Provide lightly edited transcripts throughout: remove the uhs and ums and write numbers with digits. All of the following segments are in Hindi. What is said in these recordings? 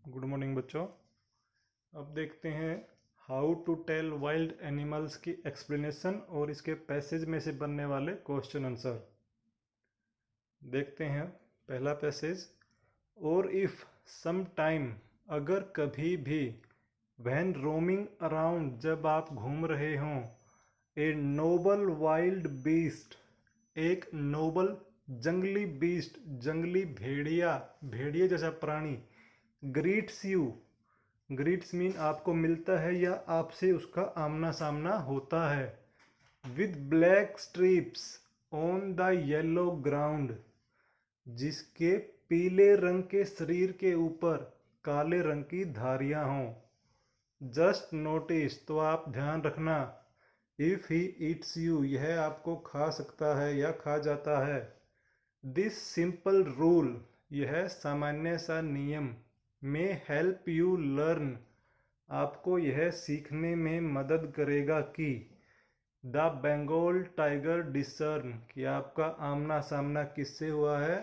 गुड मॉर्निंग बच्चों। अब देखते हैं how to tell wild animals की एक्सप्लेनेशन और इसके पैसेज में से बनने वाले क्वेश्चन आंसर। देखते हैं पहला पैसेज। और इफ सम टाइम, अगर कभी भी, व्हेन रोमिंग अराउंड, जब आप घूम रहे हों, ए नोबल वाइल्ड बीस्ट, एक नोबल जंगली बीस्ट, जंगली भेड़िया, भेड़िया जैसा प्राणी, ग्रीट्स यू, ग्रीट्स मीन आपको मिलता है या आपसे उसका आमना सामना होता है, with black stripes on the yellow ground, जिसके पीले रंग के शरीर के ऊपर काले रंग की धारियां हों। जस्ट नोटिस, तो आप ध्यान रखना, इफ ही ईट्स यू, यह आपको खा सकता है या खा जाता है। दिस सिंपल रूल, यह सामान्य सा नियम, में हेल्प यू लर्न, आपको यह सीखने में मदद करेगा कि द बंगाल टाइगर डिसर्न, कि आपका आमना सामना किससे हुआ है,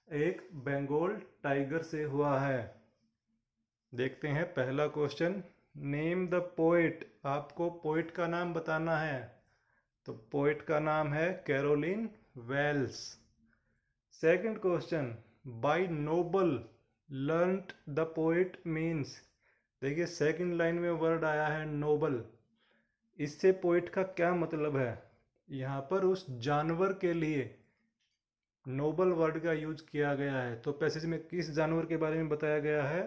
एक बंगाल टाइगर से हुआ है। देखते हैं पहला क्वेश्चन। नेम द पोएट, आपको पोएट का नाम बताना है, तो पोएट का नाम है Caroline Wells. Second question, by noble learned the poet means, देखिए सेकंड लाइन में वर्ड आया है नोबल, इससे पोएट का क्या मतलब है। यहाँ पर उस जानवर के लिए नोबल वर्ड का यूज किया गया है, तो पैसेज में किस जानवर के बारे में बताया गया है,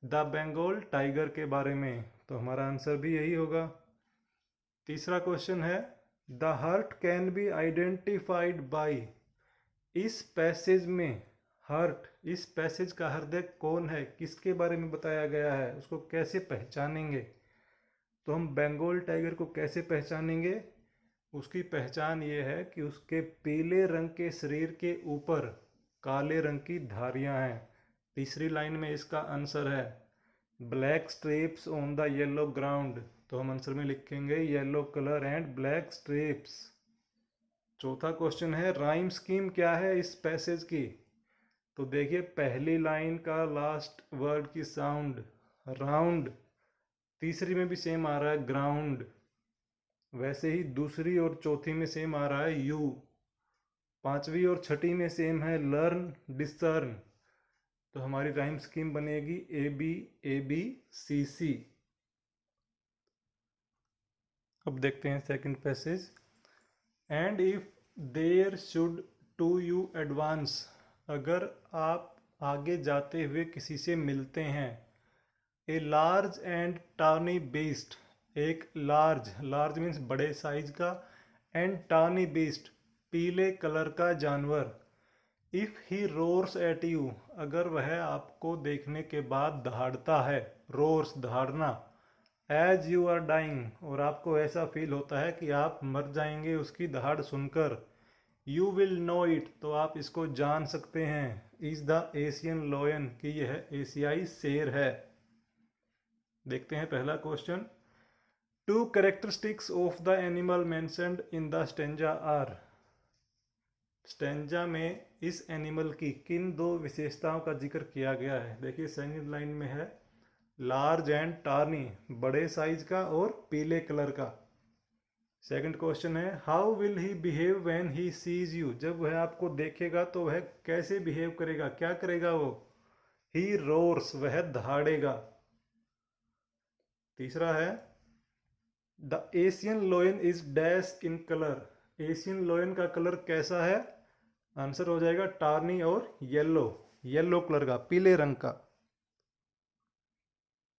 द बंगाल टाइगर के बारे में, तो हमारा आंसर भी यही होगा। तीसरा क्वेश्चन है, the heart can be identified by, इस पैसेज में हर्ट, इस पैसेज का हृदय कौन है, किसके बारे में बताया गया है, उसको कैसे पहचानेंगे। तो हम बंगाल टाइगर को कैसे पहचानेंगे, उसकी पहचान ये है कि उसके पीले रंग के शरीर के ऊपर काले रंग की धारियां हैं। तीसरी लाइन में इसका आंसर है black strips on the yellow ground, तो हम आंसर में लिखेंगे yellow colour and black strips. चौथा क्वेश्चन है, राइम स्कीम क्या है इस पैसेज की, तो देखिए पहली लाइन का लास्ट वर्ड की साउंड राउंड, तीसरी में भी सेम आ रहा है ग्राउंड, वैसे ही दूसरी और चौथी में सेम आ रहा है यू, पांचवी और छठी में सेम है लर्न डिसर्न, तो हमारी राइम स्कीम बनेगी ए बी सी सी। अब देखते हैं second passage. And if there should to you advance, अगर आप आगे जाते हुए किसी से मिलते हैं, a large and tawny beast, एक लार्ज, लार्ज मीन्स बड़े साइज का, एंड टार्नी बीस्ट, पीले कलर का जानवर, if he roars at you, अगर वह आपको देखने के बाद दहाड़ता है, रोर्स दहाड़ना, एज यू आर डाइंग, और आपको ऐसा फील होता है कि आप मर जाएंगे उसकी दहाड़ सुनकर, यू विल नो इट, तो आप इसको जान सकते हैं, इज द एशियन लॉयन, कि यह एशियाई शेर है। देखते हैं पहला question. Two characteristics of the animal mentioned in the stanza are, stanza में इस एनिमल की किन दो विशेषताओं का जिक्र किया गया है। देखिए सेकंड लाइन में है लार्ज एंड टार्नी, बड़े साइज का और पीले कलर का। सेकंड क्वेश्चन है, how will he behave when he sees you, जब वह आपको देखेगा तो वह कैसे बिहेव करेगा, क्या करेगा वो, ही रोर्स, वह दहाड़ेगा। तीसरा है, the Asian लोयन is dash in colour, Asian लोयन का कलर कैसा है, आंसर हो जाएगा टार्नी और येलो, येलो कलर का, पीले रंग का।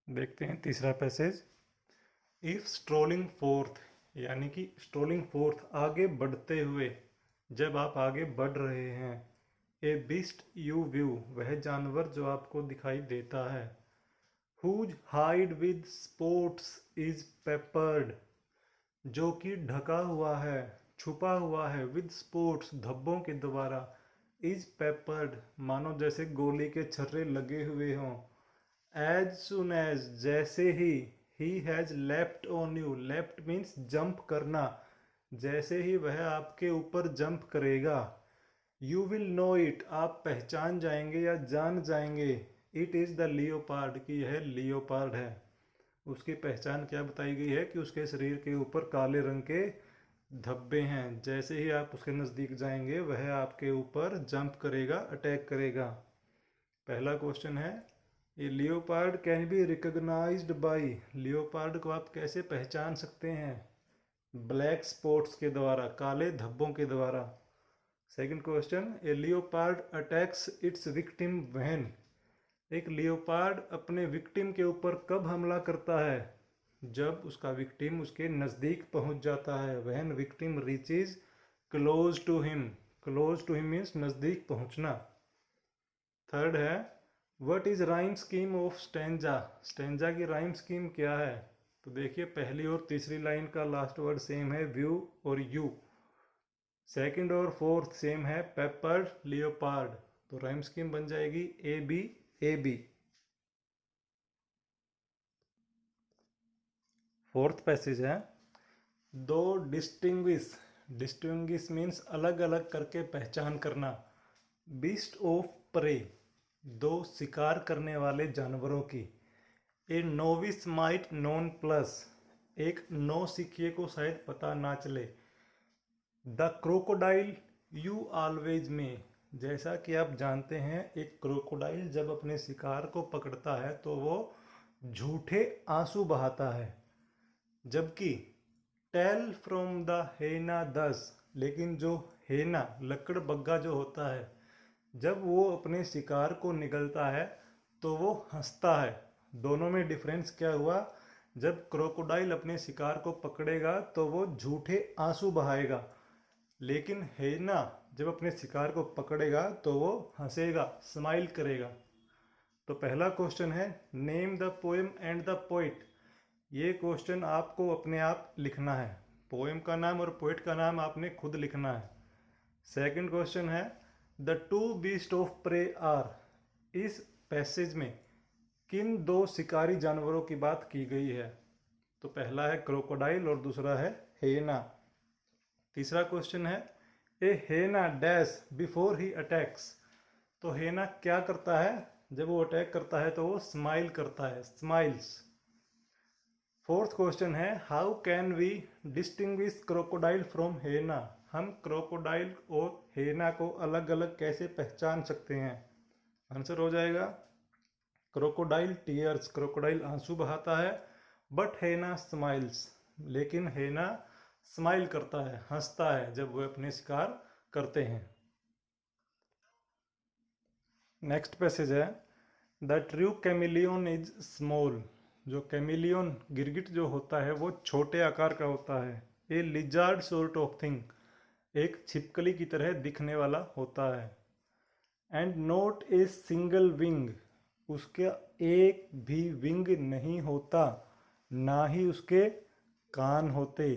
देखते हैं तीसरा पैसेज। इफ स्ट्रोलिंग फोर्थ, यानी कि स्ट्रोलिंग फोर्थ, आगे बढ़ते हुए, जब आप आगे बढ़ रहे हैं, ए बिस्ट यू व्यू, वह जानवर जो आपको दिखाई देता है, whose hide with spots is peppered, जो कि ढका हुआ है, छुपा हुआ है, विद स्पॉट्स, धब्बों के द्वारा, इज पेपर्ड, मानो जैसे गोली के छर्रे लगे हुए हों, एज सुन एज, जैसे he has left on you, left means jump करना, जैसे ही वह आपके ऊपर जंप करेगा, यू विल नो इट, आप पहचान जाएंगे या जान जाएंगे, इट इज़ द लियोपार्ड, कि यह लियोपार्ड है। उसकी पहचान क्या बताई गई है कि उसके शरीर के ऊपर काले रंग के धब्बे हैं। जैसे ही आप उसके नज़दीक जाएंगे वह आपके ऊपर जंप करेगा, अटैक करेगा। पहला क्वेश्चन है, ये leopard can be recognised by, leopard को आप कैसे पहचान सकते हैं? ब्लैक स्पॉट्स के द्वारा, काले धब्बों के द्वारा। Second question, A leopard attacks it's victim when, एक लियोपार्ड अपने विक्टिम के ऊपर कब हमला करता है? जब उसका विक्टिम उसके नज़दीक पहुंच जाता है। When victim reaches close to him, close to him means नज़दीक पहुंचना। थर्ड है, what is rhyme scheme of stanza, stanza की राइम स्कीम क्या है? तो देखिए पहली और तीसरी लाइन का लास्ट वर्ड सेम है, व्यू और यू। सेकंड और फोर्थ सेम है, पेपर्ड लियोपार्ड। तो राइम स्कीम बन जाएगी A B A B. Fourth passage है, दो डिस्टिंग्विश, डिस्टिंग्विश मीन्स अलग अलग करके पहचान करना। बीस्ट ऑफ प्रे, दो शिकार करने वाले जानवरों की। ए नोविस माइट नॉन प्लस, एक नौ सिखिए को शायद पता ना चले। द क्रोकोडाइल यू ऑलवेज में, जैसा कि आप जानते हैं एक क्रोकोडाइल जब अपने शिकार को पकड़ता है तो वो झूठे आंसू बहाता है। जबकि टेल फ्रॉम द हेना दस, लेकिन जो हेना लकड़ बग्गा जो होता है जब वो अपने शिकार को निगलता है तो वो हंसता है। दोनों में डिफरेंस क्या हुआ? जब क्रोकोडाइल अपने शिकार को पकड़ेगा तो वो झूठे आंसू बहाएगा, लेकिन हेना जब अपने शिकार को पकड़ेगा तो वो हंसेगा, स्माइल करेगा। तो पहला क्वेश्चन है, name the poem and the poet. ये क्वेश्चन आपको अपने आप लिखना है, पोएम का नाम और पोइट का नाम आपने खुद लिखना है। सेकंड क्वेश्चन है, the two beast of prey are, इस पैसेज में किन दो शिकारी जानवरों की बात की गई है? तो पहला है क्रोकोडाइल और दूसरा है हेना। तीसरा क्वेश्चन है, ए हेना डैश बिफोर ही अटैक्स, तो हेना क्या करता है? जब वो अटैक करता है तो वो स्माइल करता है, स्माइल्स। फोर्थ क्वेश्चन है, how can we distinguish crocodile from hyena, हम क्रोकोडाइल और हेना को अलग अलग कैसे पहचान सकते हैं? आंसर हो जाएगा, क्रोकोडाइल टीयर्स, क्रोकोडाइल आंसू बहाता है, बट हेना स्माइल्स, लेकिन हेना स्माइल करता है, हंसता है जब वो अपने शिकार करते हैं। नेक्स्ट पैसेज है, the true chameleon is small, जो कैमिलियन गिरगिट जो होता है वो छोटे आकार का होता है। ए लिजार्ड सॉर्ट ऑफ थिंग, एक छिपकली की तरह दिखने वाला होता है। And not a single wing, उसका एक भी विंग नहीं होता, ना ही उसके कान होते।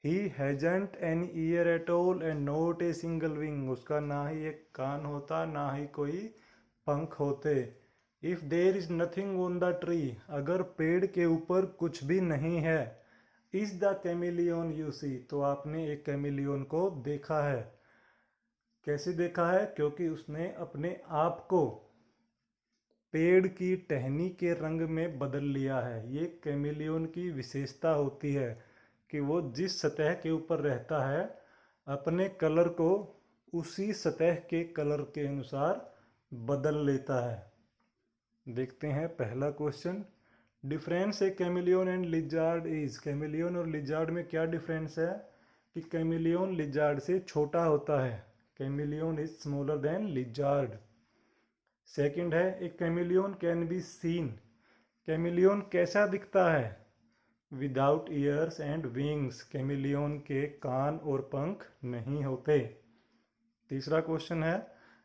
He hasn't an ear at all and not a single wing, उसका ना ही एक कान होता ना ही कोई पंख होते। If there is nothing on the tree, अगर पेड़ के ऊपर कुछ भी नहीं है, इज द कैमिलियन यू सी, तो आपने एक कैमिलियन को देखा है। कैसे देखा है? क्योंकि उसने अपने आप को पेड़ की टहनी के रंग में बदल लिया है। ये कैमिलियन की विशेषता होती है कि वो जिस सतह के ऊपर रहता है अपने कलर को उसी सतह के कलर के अनुसार बदल लेता है। देखते हैं पहला question, difference A chameleon and lizard is, chameleon और लिजार्ड में क्या डिफरेंस है? कि कैमिलियन लिजार्ड से छोटा होता है, chameleon is smaller than lizard. Second है, a chameleon can be seen, chameleon कैसा दिखता है? Without ears and wings, chameleon के कान और पंख नहीं होते। तीसरा क्वेश्चन है,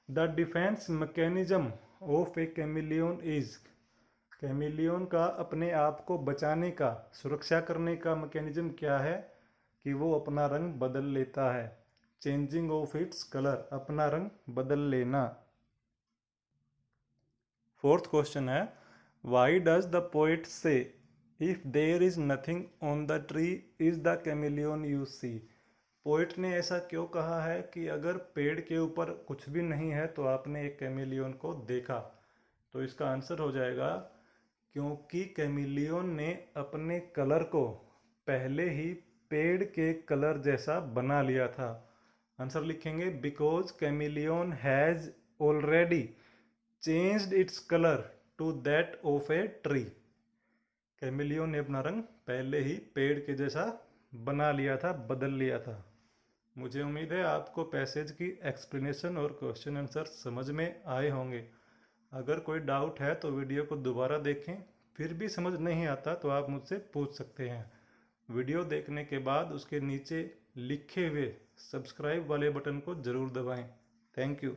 the defence mechanism of a chameleon is, chameleon का अपने आप को बचाने का, सुरक्षा करने का मैकेनिज्म क्या है? कि वो अपना रंग बदल लेता है, चेंजिंग ऑफ इट्स कलर, अपना रंग बदल लेना। फोर्थ क्वेश्चन है, why does the poet say if there is nothing on the tree is the chameleon you see, poet ने ऐसा क्यों कहा है कि अगर पेड़ के ऊपर कुछ भी नहीं है तो आपने एक कैमिलियन को देखा? तो इसका आंसर हो जाएगा क्योंकि कैमिलियन ने अपने कलर को पहले ही पेड़ के कलर जैसा बना लिया था। आंसर लिखेंगे because chameleon has already changed its colour to that of a tree. Chameleon ने अपना रंग पहले ही पेड़ के जैसा बना लिया था, बदल लिया था। मुझे उम्मीद है आपको पैसेज की एक्सप्लेनेशन और क्वेश्चन आंसर समझ में आए होंगे। अगर कोई डाउट है तो वीडियो को दोबारा देखें, फिर भी समझ नहीं आता तो आप मुझसे पूछ सकते हैं। वीडियो देखने के बाद उसके नीचे लिखे हुए सब्सक्राइब वाले बटन को ज़रूर दबाएं। Thank you.